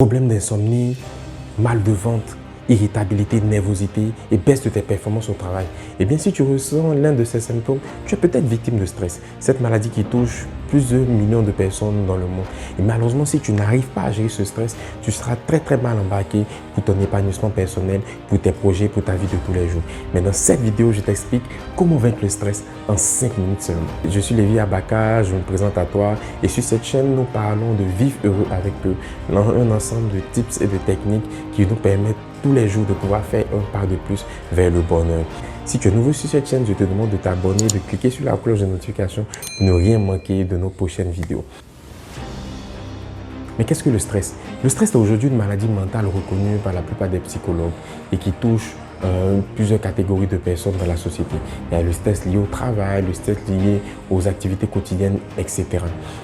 Problèmes d'insomnie, mal de ventre, irritabilité, nervosité et baisse de tes performances au travail. Eh bien, si tu ressens l'un de ces symptômes, tu es peut-être victime de stress. Cette maladie qui touche plusieurs millions de personnes dans le monde. Et malheureusement, si tu n'arrives pas à gérer ce stress, tu seras très mal embarqué pour ton épanouissement personnel, pour tes projets, pour ta vie de tous les jours. Mais dans cette vidéo, je t'explique comment vaincre le stress en 5 minutes seulement. Je suis Lévi Abaka, je me présente à toi et sur cette chaîne, nous parlons de vivre heureux avec peu, un ensemble de tips et de techniques qui nous permettent tous les jours de pouvoir faire un pas de plus vers le bonheur. Si tu es nouveau sur cette chaîne, je te demande de t'abonner, de cliquer sur la cloche de notification pour ne rien manquer de nos prochaines vidéos. Mais qu'est-ce que le stress? Le stress est aujourd'hui une maladie mentale reconnue par la plupart des psychologues et qui touche plusieurs catégories de personnes dans la société. Il y a le stress lié au travail, le stress lié aux activités quotidiennes, etc.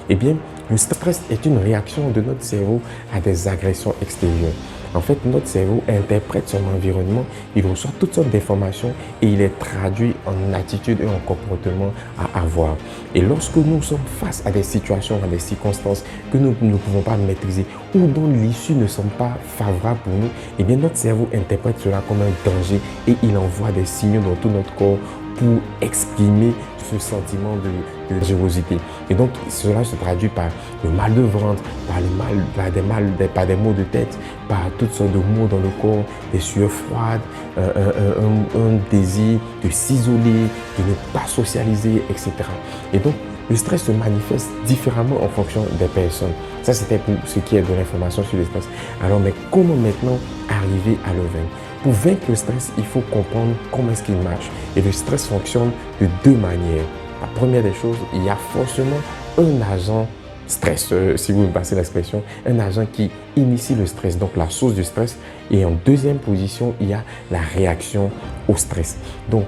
Eh bien, le stress est une réaction de notre cerveau à des agressions extérieures. En fait, notre cerveau interprète son environnement, il reçoit toutes sortes d'informations et il les traduit en attitude et en comportement à avoir. Et lorsque nous sommes face à des situations, à des circonstances que nous ne pouvons pas maîtriser ou dont l'issue ne semble pas favorable pour nous, eh bien notre cerveau interprète cela comme un danger et il envoie des signaux dans tout notre corps pour exprimer ce sentiment de dangerosité. Et donc, cela se traduit par le mal de ventre, par des maux de tête, par toutes sortes de maux dans le corps, des sueurs froides, un désir de s'isoler, de ne pas socialiser, etc. Et donc, le stress se manifeste différemment en fonction des personnes. Ça, c'était pour ce qui est de l'information sur le stress. Alors, mais comment maintenant arriver à le vaincre? Pour vaincre le stress, il faut comprendre comment est-ce qu'il marche. Et le stress fonctionne de deux manières. La première des choses, il y a forcément un agent stress, si vous me passez l'expression, un agent qui initie le stress, donc la source du stress. Et en deuxième position, il y a la réaction au stress. Donc,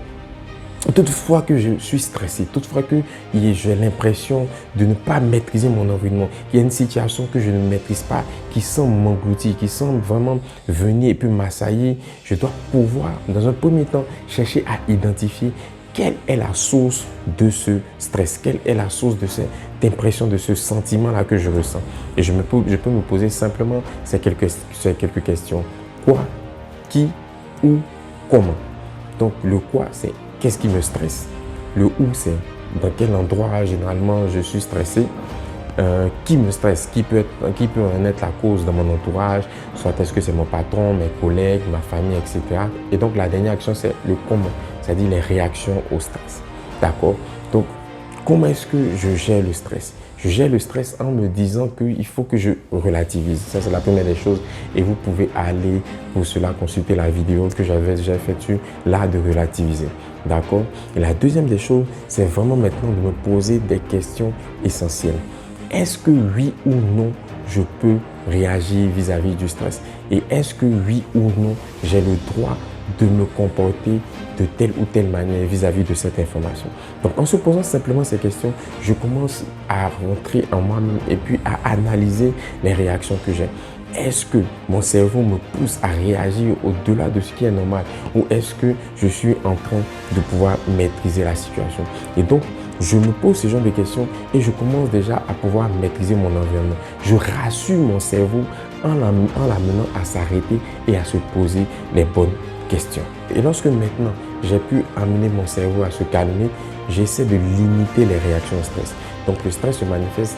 toutefois que je suis stressé, toutefois que j'ai l'impression de ne pas maîtriser mon environnement, il y a une situation que je ne maîtrise pas, qui semble m'engloutir, qui semble vraiment venir et puis m'assaillir, je dois pouvoir, dans un premier temps, chercher à identifier quelle est la source de ce stress, quelle est la source de cette impression, de ce sentiment-là que je ressens. Et je peux me poser simplement ces quelques questions. Quoi, qui, où, comment. Donc le quoi, c'est qu'est-ce qui me stresse? Le où, c'est dans quel endroit généralement je suis stressé. Qui me stresse? Qui peut en être la cause dans mon entourage? Soit est-ce que c'est mon patron, mes collègues, ma famille, etc. Et donc la dernière action, c'est le comment, c'est-à-dire les réactions au stress. D'accord? Donc, comment est-ce que je gère le stress? Je gère le stress en me disant qu'il faut que je relativise. Ça, c'est la première des choses. Et vous pouvez aller pour cela consulter la vidéo que j'avais déjà faite sur l'art de relativiser. D'accord? Et la deuxième des choses, c'est vraiment maintenant de me poser des questions essentielles. Est-ce que oui ou non, je peux réagir vis-à-vis du stress? Et est-ce que oui ou non, j'ai le droit de me comporter de telle ou telle manière vis-à-vis de cette information? Donc, en se posant simplement ces questions, je commence à rentrer en moi-même et puis à analyser les réactions que j'ai. Est-ce que mon cerveau me pousse à réagir au-delà de ce qui est normal ou est-ce que je suis en train de pouvoir maîtriser la situation? Et donc, je me pose ce genre de questions et je commence déjà à pouvoir maîtriser mon environnement. Je rassure mon cerveau en l'amenant à s'arrêter et à se poser les bonnes questions. Et lorsque maintenant j'ai pu amener mon cerveau à se calmer, j'essaie de limiter les réactions au stress. Donc le stress se manifeste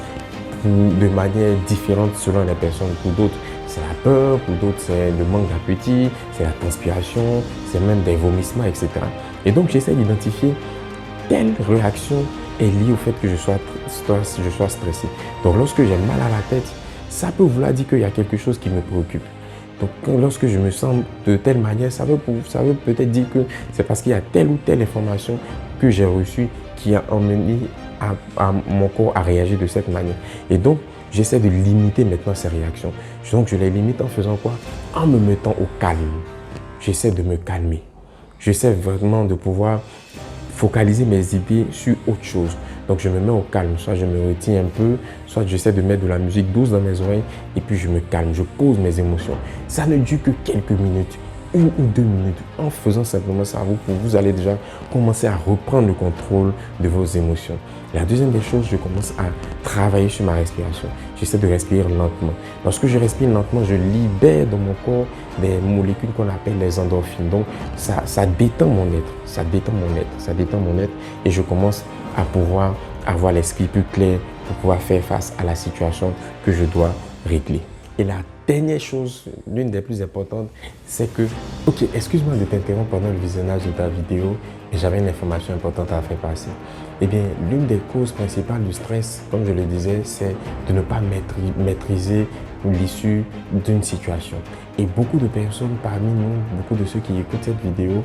de manière différente selon les personnes. Pour d'autres, c'est la peur, pour d'autres, c'est le manque d'appétit, c'est la transpiration, c'est même des vomissements, etc. Et donc j'essaie d'identifier telle réaction est liée au fait que je sois stressé. Donc lorsque j'ai mal à la tête, ça peut vouloir dire qu'il y a quelque chose qui me préoccupe. Donc lorsque je me sens de telle manière, ça veut peut-être dire que c'est parce qu'il y a telle ou telle information que j'ai reçue qui a emmené à mon corps à réagir de cette manière. Et donc, j'essaie de limiter maintenant ces réactions. Donc je les limite en faisant quoi? En me mettant au calme. J'essaie de me calmer. J'essaie vraiment de pouvoir focaliser mes idées sur autre chose. Donc je me mets au calme, soit je me retiens un peu, soit j'essaie de mettre de la musique douce dans mes oreilles et puis je me calme, je pose mes émotions. Ça ne dure que quelques minutes. 1 ou 2 minutes, en faisant simplement ça, vous allez déjà commencer à reprendre le contrôle de vos émotions. La deuxième des choses, je commence à travailler sur ma respiration. J'essaie de respirer lentement. Lorsque je respire lentement, je libère dans mon corps des molécules qu'on appelle les endorphines. Donc, ça détend mon être, ça détend mon être et je commence à pouvoir avoir l'esprit plus clair pour pouvoir faire face à la situation que je dois régler. Et la dernière chose, l'une des plus importantes, c'est que, ok, excuse-moi de t'interrompre pendant le visionnage de ta vidéo, et j'avais une information importante à faire passer. Eh bien, l'une des causes principales du stress, comme je le disais, c'est de ne pas maîtriser l'issue d'une situation. Et beaucoup de personnes parmi nous, beaucoup de ceux qui écoutent cette vidéo,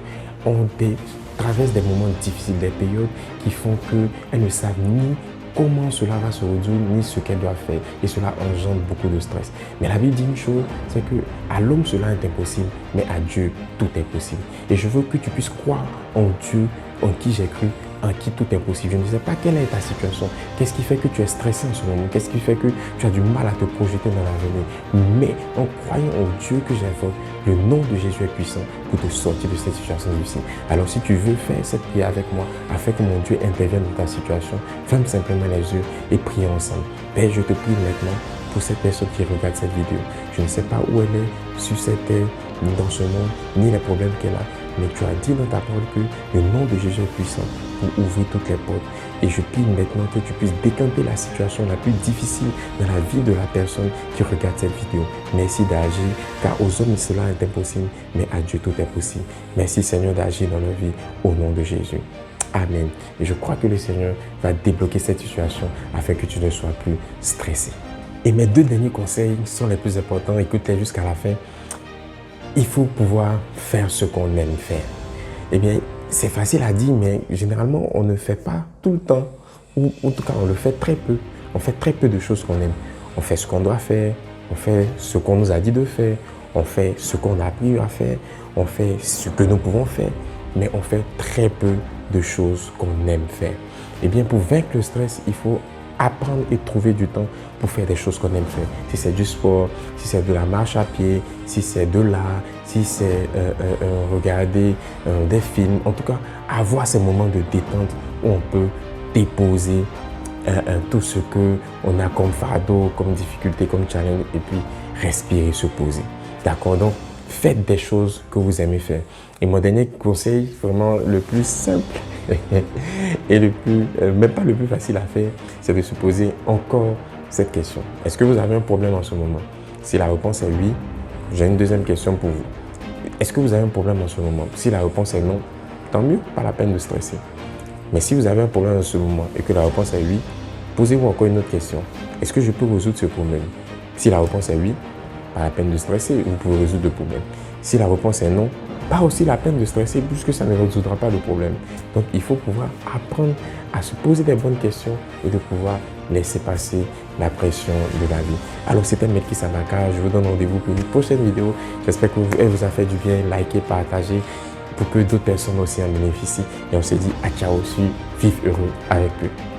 traversent des moments difficiles, des périodes qui font qu'elles ne savent ni comment cela va se résoudre, ni ce qu'elle doit faire. Et cela engendre beaucoup de stress. Mais la Bible dit une chose, c'est que à l'homme cela est impossible, mais à Dieu tout est possible. Et je veux que tu puisses croire en Dieu, en qui j'ai cru, en qui tout est possible. Je ne sais pas quelle est ta situation. Qu'est-ce qui fait que tu es stressé en ce moment? Qu'est-ce qui fait que tu as du mal à te projeter dans l'avenir? Mais en croyant au Dieu que j'invoque, le nom de Jésus est puissant pour te sortir de cette situation difficile. Alors si tu veux faire cette prière avec moi, afin que mon Dieu intervienne dans ta situation, ferme simplement les yeux et prie ensemble. Père, je te prie maintenant pour cette personne qui regarde cette vidéo. Je ne sais pas où elle est sur cette terre, ni dans ce monde, ni les problèmes qu'elle a. Mais tu as dit dans ta parole que le nom de Jésus est puissant pour ouvrir toutes les portes. Et je prie maintenant que tu puisses décanter la situation la plus difficile dans la vie de la personne qui regarde cette vidéo. Merci d'agir, car aux hommes cela est impossible, mais à Dieu tout est possible. Merci Seigneur d'agir dans leur vie au nom de Jésus. Amen. Et je crois que le Seigneur va débloquer cette situation afin que tu ne sois plus stressé. Et mes 2 derniers conseils sont les plus importants. Écoute-les jusqu'à la fin. Il faut pouvoir faire ce qu'on aime faire. Eh bien, c'est facile à dire, mais généralement, on ne fait pas tout le temps. Ou en tout cas, on le fait très peu. On fait très peu de choses qu'on aime. On fait ce qu'on doit faire. On fait ce qu'on nous a dit de faire. On fait ce qu'on a appris à faire. On fait ce que nous pouvons faire. Mais on fait très peu de choses qu'on aime faire. Eh bien, pour vaincre le stress, il faut apprendre et trouver du temps pour faire des choses qu'on aime faire. Si c'est du sport, si c'est de la marche à pied, si c'est de l'art, si c'est regarder des films. En tout cas, avoir ces moments de détente où on peut déposer tout ce qu'on a comme fardeau, comme difficulté, comme challenge, et puis respirer, se poser. D'accord? Donc, faites des choses que vous aimez faire. Et mon dernier conseil, vraiment le plus simple, et même pas le plus facile à faire, c'est de se poser encore cette question. Est-ce que vous avez un problème en ce moment? Si la réponse est oui, j'ai une deuxième question pour vous. Est-ce que vous avez un problème en ce moment? Si la réponse est non, tant mieux, pas la peine de stresser. Mais si vous avez un problème en ce moment et que la réponse est oui, posez-vous encore une autre question. Est-ce que je peux résoudre ce problème? Si la réponse est oui, pas la peine de stresser, vous pouvez résoudre le problème. Si la réponse est non, pas aussi la peine de stresser puisque ça ne résoudra pas le problème. Donc, il faut pouvoir apprendre à se poser des bonnes questions et de pouvoir laisser passer la pression de la vie. Alors, c'était Melki Samaka. Je vous donne rendez-vous pour une prochaine vidéo. J'espère qu'elle vous a fait du bien. Likez, partagez pour que d'autres personnes aussi en bénéficient. Et on se dit à ciao aussi. Vive heureux avec eux.